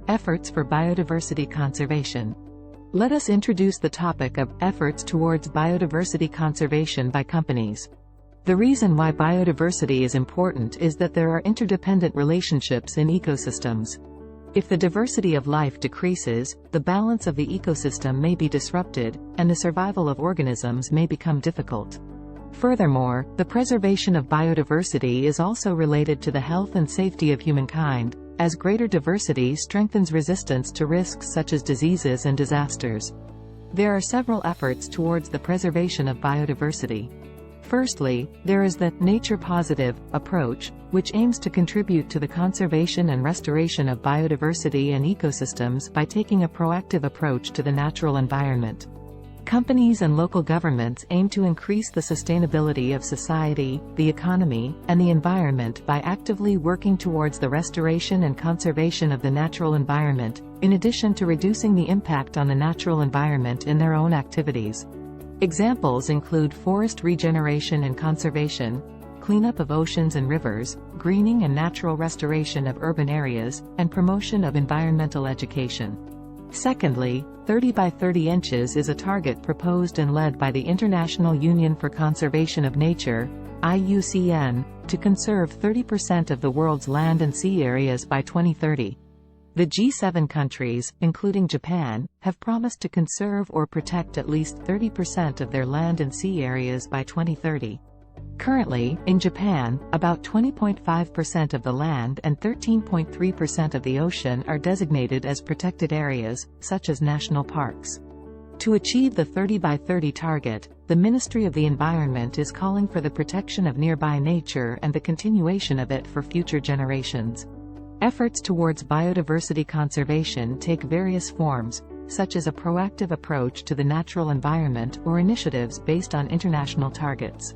Efforts for biodiversity conservation. Let us introduce the topic of efforts towards biodiversity conservation by companies. The reason why biodiversity is important is that there are interdependent relationships in ecosystems. If the diversity of life decreases, the balance of the ecosystem may be disrupted, and the survival of organisms may become difficult. Furthermore, the preservation of biodiversity is also related to the health and safety of humankind, as greater diversity strengthens resistance to risks such as diseases and disasters. There are several efforts towards the preservation of biodiversity. Firstly, there is the nature-positive approach, which aims to contribute to the conservation and restoration of biodiversity and ecosystems by taking a proactive approach to the natural environment. Companies and local governments aim to increase the sustainability of society, the economy, and the environment by actively working towards the restoration and conservation of the natural environment, in addition to reducing the impact on the natural environment in their own activities. Examples include forest regeneration and conservation, cleanup of oceans and rivers, greening and natural restoration of urban areas, and promotion of environmental education. Secondly, 30 by 30 inches is a target proposed and led by the International Union for Conservation of Nature, IUCN, to conserve 30% of the world's land and sea areas by 2030. The G7 countries, including Japan, have promised to conserve or protect at least 30% of their land and sea areas by 2030. Currently, in Japan, about 20.5% of the land and 13.3% of the ocean are designated as protected areas, such as national parks. To achieve the 30 by 30 target, the Ministry of the Environment is calling for the protection of nearby nature and the continuation of it for future generations. Efforts towards biodiversity conservation take various forms, such as a proactive approach to the natural environment or initiatives based on international targets.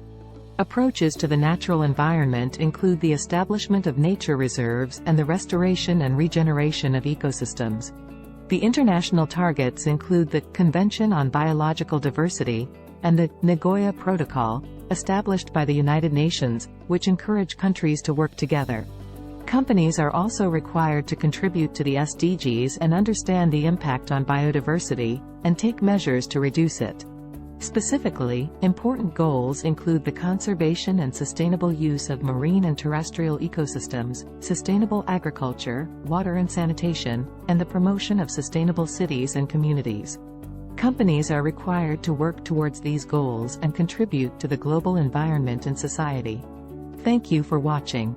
Approaches to the natural environment include the establishment of nature reserves and the restoration and regeneration of ecosystems. The international targets include the Convention on Biological Diversity and the Nagoya Protocol, established by the United Nations, which encourage countries to work together. Companies are also required to contribute to the SDGs and understand the impact on biodiversity, and take measures to reduce it. Specifically, important goals include the conservation and sustainable use of marine and terrestrial ecosystems, sustainable agriculture, water and sanitation, and the promotion of sustainable cities and communities. Companies are required to work towards these goals and contribute to the global environment and society. Thank you for watching.